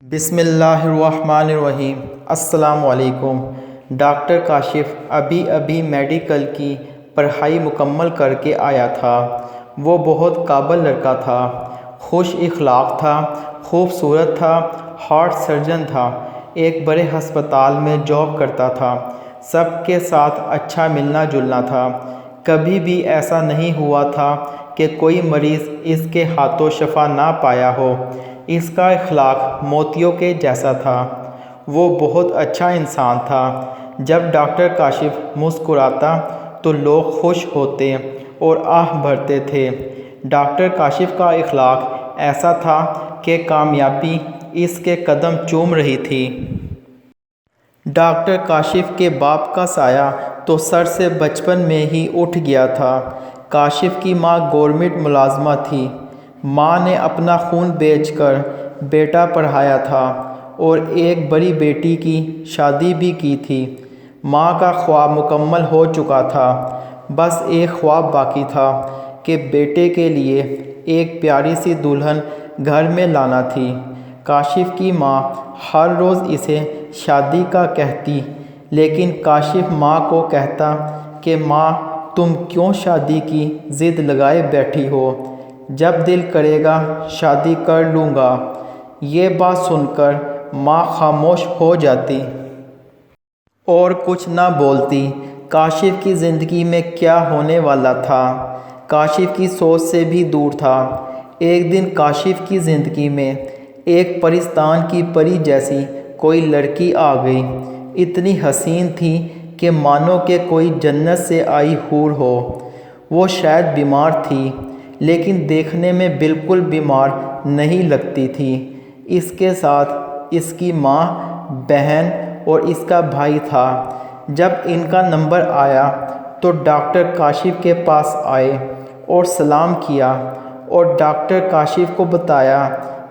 بسم اللہ الرحمن الرحیم۔ السلام علیکم۔ ڈاکٹر کاشف ابھی میڈیکل کی پڑھائی مکمل کر کے آیا تھا۔ وہ بہت قابل لڑکا تھا، خوش اخلاق تھا، خوبصورت تھا، ہارٹ سرجن تھا، ایک بڑے ہسپتال میں جاب کرتا تھا، سب کے ساتھ اچھا ملنا جلنا تھا۔ کبھی بھی ایسا نہیں ہوا تھا کہ کوئی مریض اس کے ہاتھوں شفا نہ پایا ہو۔ اس کا اخلاق موتیوں کے جیسا تھا۔ وہ بہت اچھا انسان تھا۔ جب ڈاکٹر کاشف مسکراتا تو لوگ خوش ہوتے اور آہ بھرتے تھے۔ ڈاکٹر کاشف کا اخلاق ایسا تھا کہ کامیابی اس کے قدم چوم رہی تھی۔ ڈاکٹر کاشف کے باپ کا سایہ تو سر سے بچپن میں ہی اٹھ گیا تھا۔ کاشف کی ماں گورنمنٹ ملازمہ تھی۔ ماں نے اپنا خون بیچ کر بیٹا پڑھایا تھا اور ایک بڑی بیٹی کی شادی بھی کی تھی۔ ماں کا خواب مکمل ہو چکا تھا، بس ایک خواب باقی تھا کہ بیٹے کے لیے ایک پیاری سی دلہن گھر میں لانا تھی۔ کاشف کی ماں ہر روز اسے شادی کا کہتی، لیکن کاشف ماں کو کہتا کہ ماں تم کیوں شادی کی ضد لگائے بیٹھی ہو، جب دل کرے گا شادی کر لوں گا۔ یہ بات سن کر ماں خاموش ہو جاتی اور کچھ نہ بولتی۔ کاشف کی زندگی میں کیا ہونے والا تھا، کاشف کی سوچ سے بھی دور تھا۔ ایک دن کاشف کی زندگی میں ایک پرستان کی پری جیسی کوئی لڑکی آ گئی۔ اتنی حسین تھی کہ مانو کہ کوئی جنت سے آئی حور ہو۔ وہ شاید بیمار تھی، لیکن دیکھنے میں بالکل بیمار نہیں لگتی تھی۔ اس کے ساتھ اس کی ماں، بہن اور اس کا بھائی تھا۔ جب ان کا نمبر آیا تو ڈاکٹر کاشف کے پاس آئے اور سلام کیا اور ڈاکٹر کاشف کو بتایا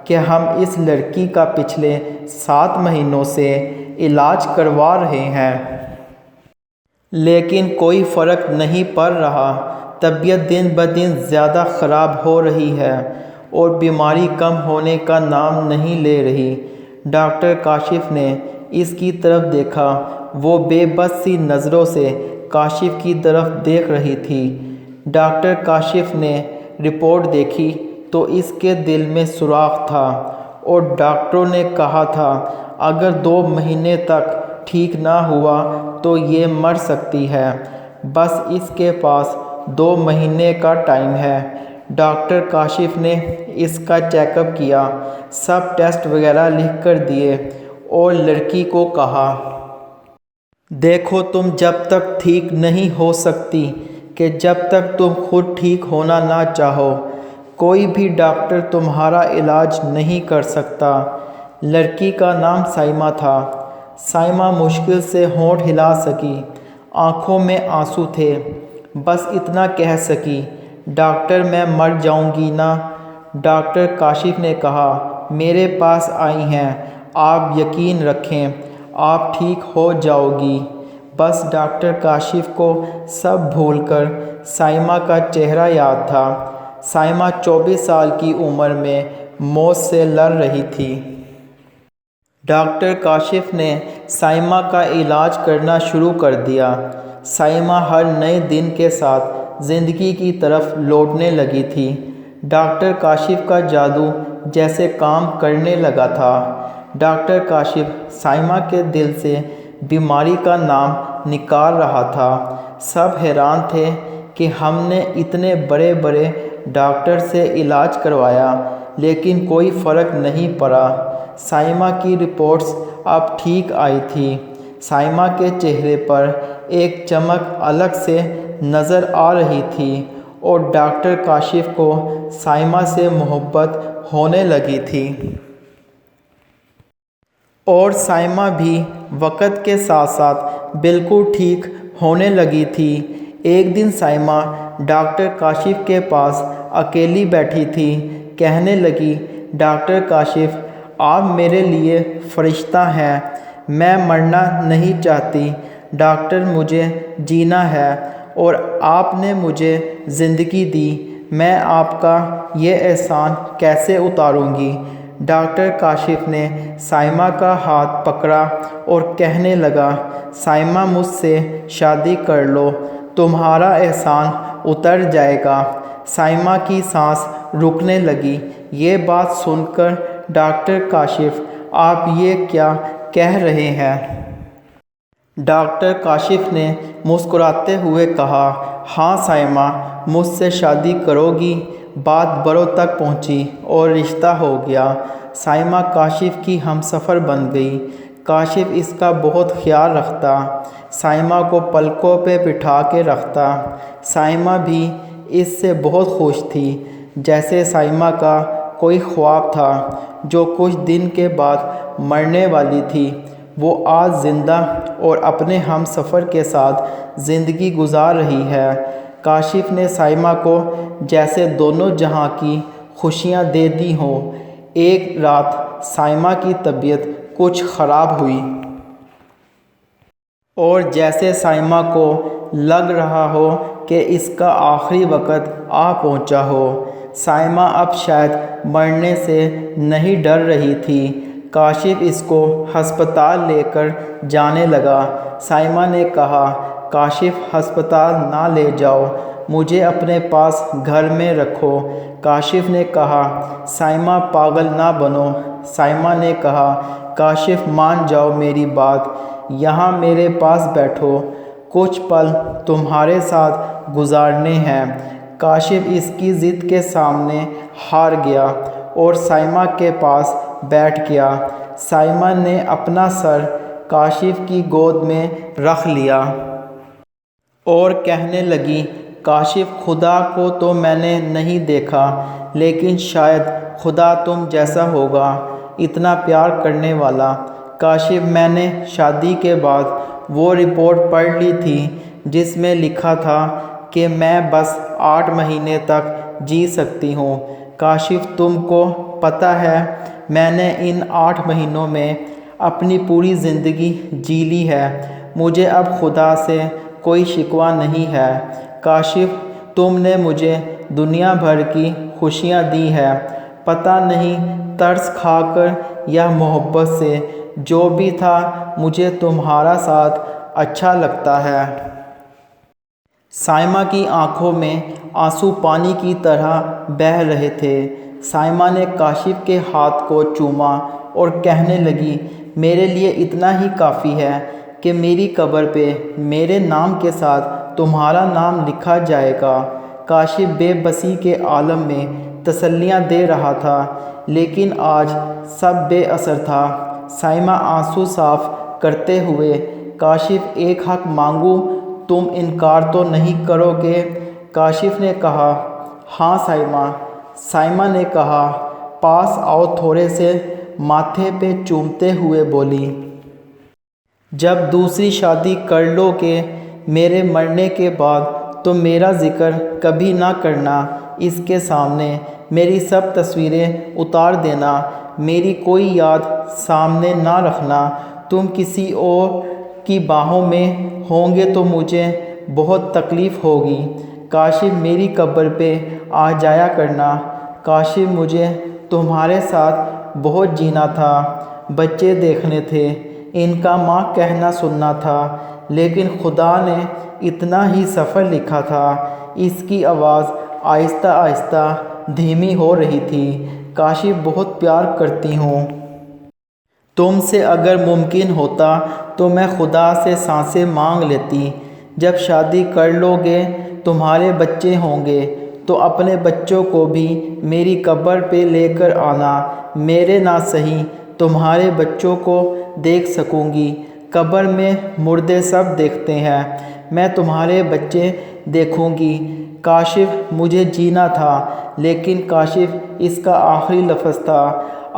کہ ہم اس لڑکی کا پچھلے 7 مہینوں سے علاج کروا رہے ہیں، لیکن کوئی فرق نہیں پڑ رہا۔ طبیعت دن بدن زیادہ خراب ہو رہی ہے اور بیماری کم ہونے کا نام نہیں لے رہی۔ ڈاکٹر کاشف نے اس کی طرف دیکھا۔ وہ بے بس سی نظروں سے کاشف کی طرف دیکھ رہی تھی۔ ڈاکٹر کاشف نے رپورٹ دیکھی تو اس کے دل میں سوراخ تھا اور ڈاکٹروں نے کہا تھا اگر 2 مہینے تک ٹھیک نہ ہوا تو یہ مر سکتی ہے۔ بس اس کے پاس 2 مہینے کا ٹائم ہے۔ ڈاکٹر کاشف نے اس کا چیک اپ کیا، سب ٹیسٹ وغیرہ لکھ کر دیے اور لڑکی کو کہا دیکھو تم جب تک ٹھیک نہیں ہو سکتی کہ جب تک تم خود ٹھیک ہونا نہ چاہو، کوئی بھی ڈاکٹر تمہارا علاج نہیں کر سکتا۔ لڑکی کا نام سائمہ تھا۔ سائمہ مشکل سے ہونٹ ہلا سکی، آنکھوں میں آنسو تھے، بس اتنا کہہ سکی ڈاکٹر میں مر جاؤں گی نا۔ ڈاکٹر کاشف نے کہا میرے پاس آئی ہیں، آپ یقین رکھیں آپ ٹھیک ہو جاؤ گی۔ بس ڈاکٹر کاشف کو سب بھول کر سائمہ کا چہرہ یاد تھا۔ سائمہ 24 سال کی عمر میں موت سے لڑ رہی تھی۔ ڈاکٹر کاشف نے سائمہ کا علاج کرنا شروع کر دیا۔ سائمہ ہر نئے دن کے ساتھ زندگی کی طرف لوٹنے لگی تھی۔ ڈاکٹر کاشف کا جادو جیسے کام کرنے لگا تھا۔ ڈاکٹر کاشف سائمہ کے دل سے بیماری کا نام نکال رہا تھا۔ سب حیران تھے کہ ہم نے اتنے بڑے بڑے ڈاکٹر سے علاج کروایا لیکن کوئی فرق نہیں پڑا۔ سائمہ کی رپورٹس اب ٹھیک آئی تھی۔ سائمہ کے چہرے پر ایک چمک الگ سے نظر آ رہی تھی اور ڈاکٹر کاشف کو سائمہ سے محبت ہونے لگی تھی۔ اور سائمہ بھی وقت کے ساتھ ساتھ بالکل ٹھیک ہونے لگی تھی۔ ایک دن سائمہ ڈاکٹر کاشف کے پاس اکیلی بیٹھی تھی، کہنے لگی ڈاکٹر کاشف آپ میرے لیے فرشتہ ہیں، میں مرنا نہیں چاہتی۔ ڈاکٹر مجھے جینا ہے اور آپ نے مجھے زندگی دی، میں آپ کا یہ احسان کیسے اتاروں گی۔ ڈاکٹر کاشف نے سائمہ کا ہاتھ پکڑا اور کہنے لگا، سائمہ مجھ سے شادی کر لو، تمہارا احسان اتر جائے گا۔ سائمہ کی سانس رکنے لگی۔ یہ بات سن کر ڈاکٹر کاشف، آپ یہ کیا کہہ رہے ہیں؟ ڈاکٹر کاشف نے مسکراتے ہوئے کہا، ہاں سائمہ، مجھ سے شادی کرو گی؟ بات بڑوں تک پہنچی اور رشتہ ہو گیا۔ سائمہ کاشف کی ہمسفر بن گئی۔ کاشف اس کا بہت خیال رکھتا، سائمہ کو پلکوں پہ بٹھا کے رکھتا۔ سائمہ بھی اس سے بہت خوش تھی، جیسے سائمہ کا کوئی خواب تھا جو کچھ دن کے بعد مرنے والی تھی، وہ آج زندہ اور اپنے ہم سفر کے ساتھ زندگی گزار رہی ہے۔ کاشف نے سائمہ کو جیسے دونوں جہاں کی خوشیاں دے دی ہوں۔ ایک رات سائمہ کی طبیعت کچھ خراب ہوئی اور جیسے سائمہ کو لگ رہا ہو کہ اس کا آخری وقت آ پہنچا ہو۔ سائمہ اب شاید مرنے سے نہیں ڈر رہی تھی۔ کاشف اس کو ہسپتال لے کر جانے لگا۔ سائمہ نے کہا، کاشف ہسپتال نہ لے جاؤ، مجھے اپنے پاس گھر میں رکھو۔ کاشف نے کہا، سائمہ پاگل نہ بنو۔ سائمہ نے کہا، کاشف مان جاؤ میری بات، یہاں میرے پاس بیٹھو، کچھ پل تمہارے ساتھ گزارنے ہیں۔ کاشف اس کی ضد کے سامنے ہار گیا اور سائمہ کے پاس بیٹھ گیا۔ سائمہ نے اپنا سر کاشف کی گود میں رکھ لیا اور کہنے لگی، کاشف، خدا کو تو میں نے نہیں دیکھا، لیکن شاید خدا تم جیسا ہوگا، اتنا پیار کرنے والا۔ کاشف، میں نے شادی کے بعد وہ رپورٹ پڑھ لی تھی جس میں لکھا تھا کہ میں بس 8 مہینے تک جی سکتی ہوں۔ کاشف، تم کو پتہ ہے میں نے ان 8 مہینوں میں اپنی پوری زندگی جی لی ہے، مجھے اب خدا سے کوئی شکوہ نہیں ہے۔ کاشف، تم نے مجھے دنیا بھر کی خوشیاں دی ہیں، پتہ نہیں ترس کھا کر یا محبت سے، جو بھی تھا مجھے تمہارا ساتھ اچھا لگتا ہے۔ سائمہ کی آنکھوں میں آنسو پانی کی طرح بہہ رہے تھے۔ سائمہ نے کاشف کے ہاتھ کو چوما اور کہنے لگی، میرے لیے اتنا ہی کافی ہے کہ میری قبر پہ میرے نام کے ساتھ تمہارا نام لکھا جائے گا۔ کاشف بے بسی کے عالم میں تسلیاں دے رہا تھا، لیکن آج سب بے اثر تھا۔ سائمہ آنسو صاف کرتے ہوئے، کاشف، ایک حق مانگوں، تم انکار تو نہیں کرو گے؟ کاشف نے کہا، ہاں سائمہ۔ سائمہ نے کہا، پاس آؤ، تھوڑے سے ماتھے پہ چومتے ہوئے بولی، جب دوسری شادی کر لو گے میرے مرنے کے بعد تو میرا ذکر کبھی نہ کرنا، اس کے سامنے میری سب تصویریں اتار دینا، میری کوئی یاد سامنے نہ رکھنا، تم کسی اور کی باہوں میں ہوں گے تو مجھے بہت تکلیف ہوگی۔ کاشف، میری قبر پہ آ جایا کرنا۔ کاشف، مجھے تمہارے ساتھ بہت جینا تھا، بچے دیکھنے تھے، ان کا ماں کہنا سننا تھا، لیکن خدا نے اتنا ہی سفر لکھا تھا۔ اس کی آواز آہستہ آہستہ دھیمی ہو رہی تھی۔ کاشف، بہت پیار کرتی ہوں تم سے، اگر ممکن ہوتا تو میں خدا سے سانسیں مانگ لیتی۔ جب شادی کر لو گے، تمہارے بچے ہوں گے تو اپنے بچوں کو بھی میری قبر پہ لے کر آنا، میرے نہ صحیح تمہارے بچوں کو دیکھ سکوں گی۔ قبر میں مردے سب دیکھتے ہیں، میں تمہارے بچے دیکھوں گی۔ کاشف، مجھے جینا تھا، لیکن کاشف اس کا آخری لفظ تھا،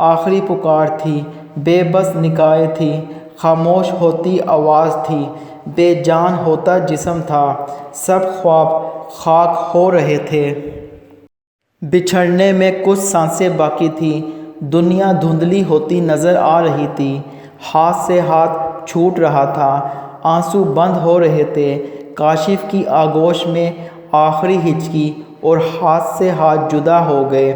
آخری پکار تھی، بے بس نگاہیں تھیں، خاموش ہوتی آواز تھی، بے جان ہوتا جسم تھا، سب خواب خاک ہو رہے تھے۔ بچھڑنے میں کچھ سانسیں باقی تھیں، دنیا دھندلی ہوتی نظر آ رہی تھی، ہاتھ سے ہاتھ چھوٹ رہا تھا، آنسو بند ہو رہے تھے۔ کاشف کی آغوش میں آخری ہچکی اور ہاتھ سے ہاتھ جدا ہو گئے۔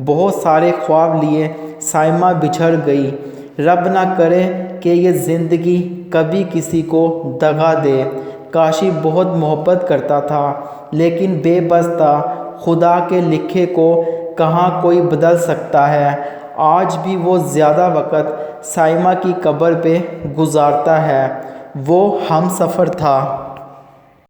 بہت سارے خواب لیے سائمہ بچھڑ گئی۔ رب نہ کرے کہ یہ زندگی کبھی کسی کو دغا دے۔ کاشف بہت محبت کرتا تھا لیکن بے بس تھا۔ خدا کے لکھے کو کہاں کوئی بدل سکتا ہے۔ آج بھی وہ زیادہ وقت سائمہ کی قبر پہ گزارتا ہے۔ وہ ہم سفر تھا۔